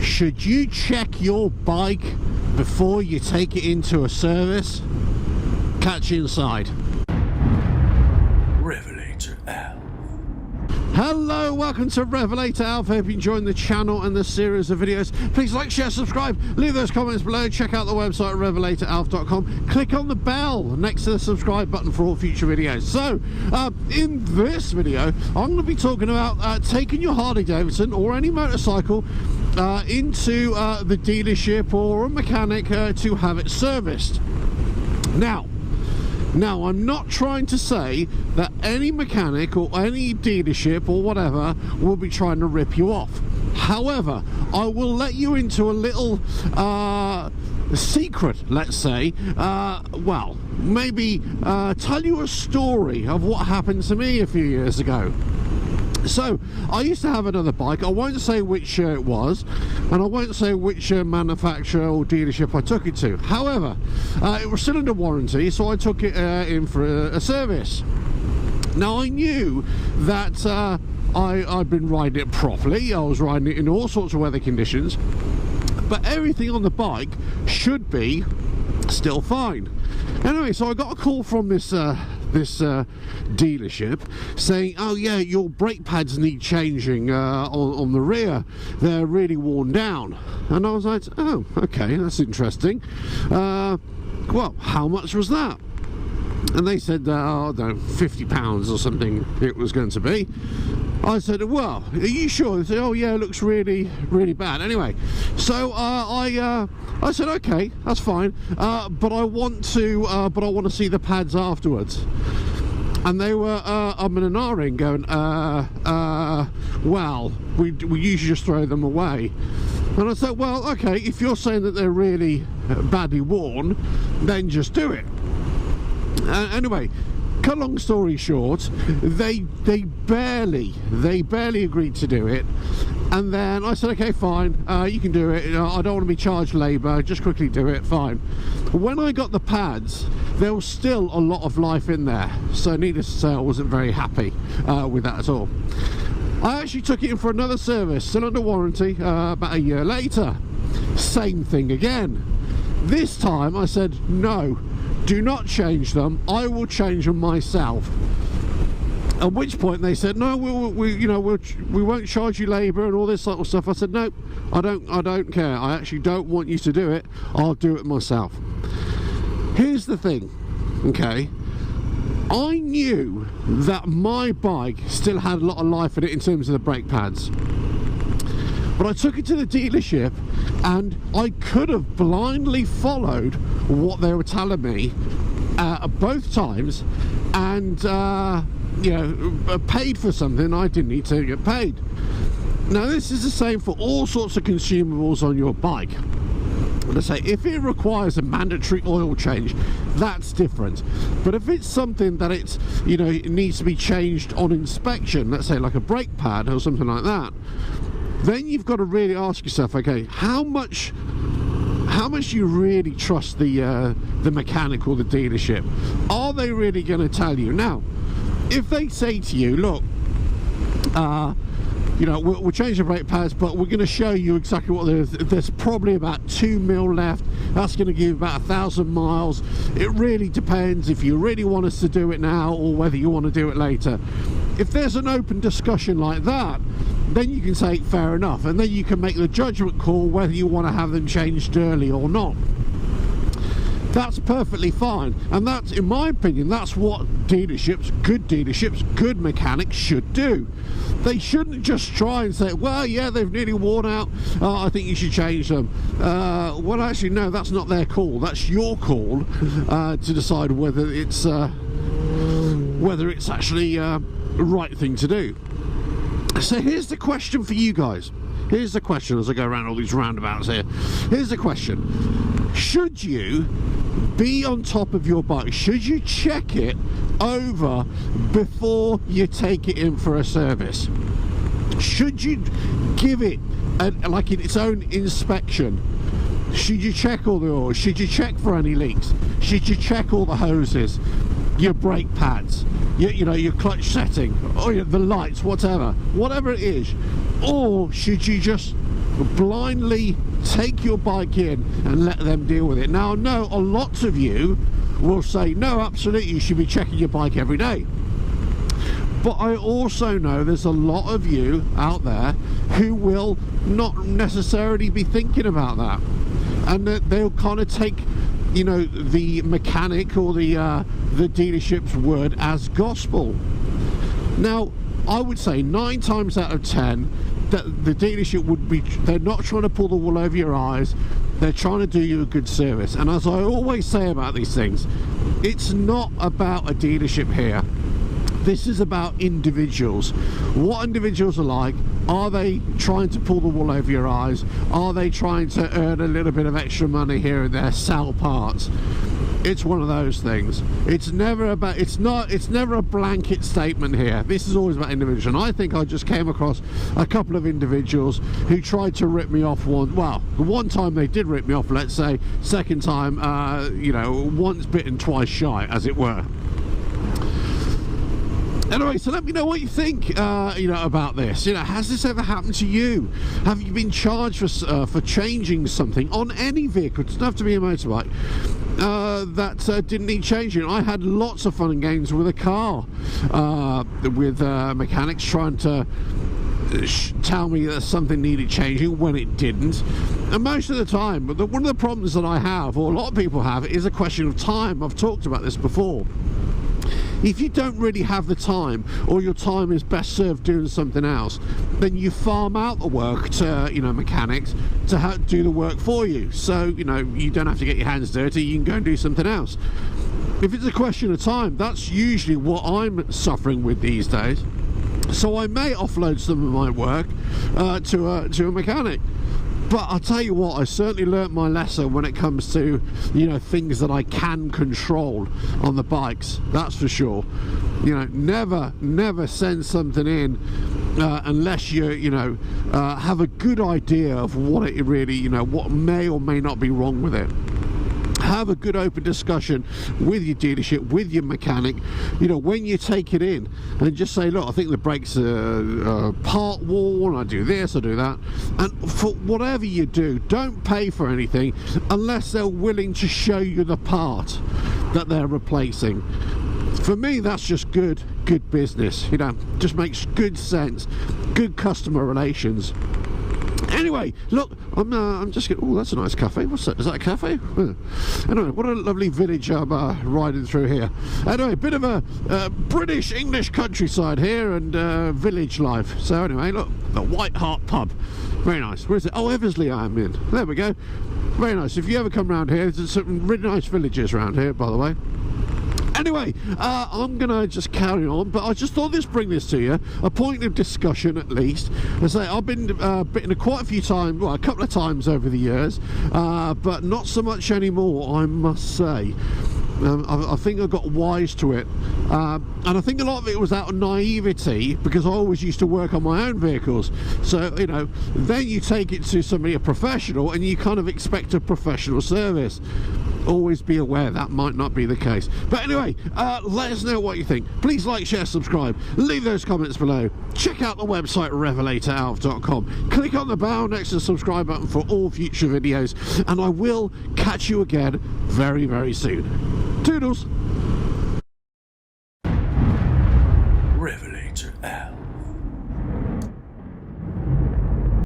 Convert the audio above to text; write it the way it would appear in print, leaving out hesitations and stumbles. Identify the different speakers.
Speaker 1: Should you check your bike before you take it into a service? Catch you inside.
Speaker 2: RevelatorAlf.
Speaker 1: Hello, welcome to RevelatorAlf. Hope you enjoying the channel and the series of videos. Please like, share, subscribe, leave those comments below. Check out the website at RevelatorAlf.com. Click on the bell next to the subscribe button for all future videos. So, in this video, I'm going to be talking about taking your Harley Davidson or any motorcycle into the dealership or a mechanic to have it serviced. Now, I'm not trying to say that any mechanic or any dealership or whatever will be trying to rip you off. However, I will let you into a little secret, let's say. Well, maybe tell you a story of what happened to me a few years ago. So, I used to have another bike. I won't say which it was, and I won't say which manufacturer or dealership I took it to. However, it was still under warranty, so I took it in for a service. Now, I knew that I'd been riding it properly. I was riding it in all sorts of weather conditions, but everything on the bike should be still fine. Anyway, so I got a call from this dealership saying, oh yeah, your brake pads need changing on the rear, they're really worn down. And I was like, oh, okay, that's interesting. Well, how much was that? And they said, I don't know, £50 or something it was going to be. I said, well, are you sure? They said, oh yeah, it looks really, really bad. Anyway, so I said, okay, that's fine, but I want to see the pads afterwards. And they were and ahhing, going, well, we usually just throw them away. And I said, well, okay, if you're saying that they're really badly worn, then just do it. Anyway, cut a long story short, they barely agreed to do it. And then I said, okay, fine, you can do it. I don't want to be charged labour, just quickly do it, fine. When I got the pads, there was still a lot of life in there. So needless to say, I wasn't very happy with that at all. I actually took it in for another service, still under warranty, about a year later. Same thing again. This time I said, no, do not change them, I will change them myself. At which point they said, no, we won't charge you labour and all this sort of stuff. I said, no, I don't care. I actually don't want you to do it. I'll do it myself. Here's the thing, okay? I knew that my bike still had a lot of life in it in terms of the brake pads. But I took it to the dealership and I could have blindly followed what they were telling me both times and paid for something I didn't need to get paid. Now this is the same for all sorts of consumables on your bike. Let's say if it requires a mandatory oil change, that's different. But if it's something that it needs to be changed on inspection, let's say like a brake pad or something like that, then you've got to really ask yourself, okay, how much do you really trust the mechanic or the dealership? Are they really going to tell you? Now, if they say to you, look, we'll change the brake pads, but we're going to show you exactly what there's probably about 2 mil left. That's going to give about 1,000 miles. It really depends if you really want us to do it now or whether you want to do it later. If there's an open discussion like that, then you can say fair enough, and then you can make the judgment call whether you want to have them changed early or not. That's perfectly fine, and that's, in my opinion, that's what dealerships, good mechanics should do. They shouldn't just try and say, well, yeah, they've nearly worn out, I think you should change them. Well, actually, no, that's not their call. That's your call to decide whether it's actually the right thing to do. So here's the question for you guys. Here's the question as I go around all these roundabouts here. Here's the question. Should you be on top of your bike? Should you check it over before you take it in for a service? Should you give it like its own inspection? Should you check all the oils? Should you check for any leaks? Should you check all the hoses, your brake pads, your clutch setting, or the lights, whatever it is? Or should you just blindly take your bike in and let them deal with it. Now, I know a lot of you will say, no, absolutely, you should be checking your bike every day. But I also know there's a lot of you out there who will not necessarily be thinking about that, and that they'll kind of take, you know, the mechanic or the dealership's word as gospel. Now, I would say 9 times out of 10 that the dealership would be, they're not trying to pull the wool over your eyes, they're trying to do you a good service. And as I always say about these things, it's not about a dealership here. This is about individuals. What individuals are like. Are they trying to pull the wool over your eyes? Are they trying to earn a little bit of extra money here and there, sell parts? It's one of those things. It's never about, it's never a blanket statement here. This is always about individuals. And I think I just came across a couple of individuals who tried to rip me off one time they did rip me off, let's say. Second time, you know, once bitten, twice shy, as it were. Anyway, so let me know what you think, you know, about this. You know, has this ever happened to you? Have you been charged for changing something on any vehicle? It doesn't have to be a motorbike. That didn't need changing. I had lots of fun and games with a car, with mechanics trying to tell me that something needed changing when it didn't. And most of the time, but one of the problems that I have, or a lot of people have, is a question of time. I've talked about this before. If you don't really have the time, or your time is best served doing something else, then you farm out the work to, you know, mechanics to do the work for you. So, you know, you don't have to get your hands dirty, you can go and do something else. If it's a question of time, that's usually what I'm suffering with these days. So I may offload some of my work to a mechanic. But I'll tell you what, I certainly learnt my lesson when it comes to, you know, things that I can control on the bikes. That's for sure. You know, never send something in unless you know, have a good idea of what it really, you know, what may or may not be wrong with it. Have a good open discussion with your dealership, with your mechanic, you know, when you take it in, and just say, look, I think the brakes are part worn, I do this, I do that. And for whatever you do, don't pay for anything unless they're willing to show you the part that they're replacing. For me, that's just good business, you know, just makes good sense, good customer relations. Anyway, look, I'm just getting, oh, that's a nice cafe. What's that? Is that a cafe? Anyway, what a lovely village I'm riding through here. Anyway, a bit of a British English countryside here, and village life. So anyway, look, the White Hart pub. Very nice. Where is it? Oh, Eversley I'm in. There we go. Very nice. If you ever come around here, there's some really nice villages around here, by the way. Anyway, I'm going to just carry on, but I just thought I'd bring this to you, a point of discussion at least. As I say, I've been bitten quite a few times, well, a couple of times over the years, but not so much anymore, I must say. I think I got wise to it, and I think a lot of it was out of naivety, because I always used to work on my own vehicles. So, you know, then you take it to somebody, a professional, and you kind of expect a professional service. Always be aware that might not be the case. But anyway, let us know what you think. Please like, share, subscribe, leave those comments below. Check out the website RevelatorAlf.com. Click on the bell next to the subscribe button for all future videos, and I will catch you again very, very soon. Toodles.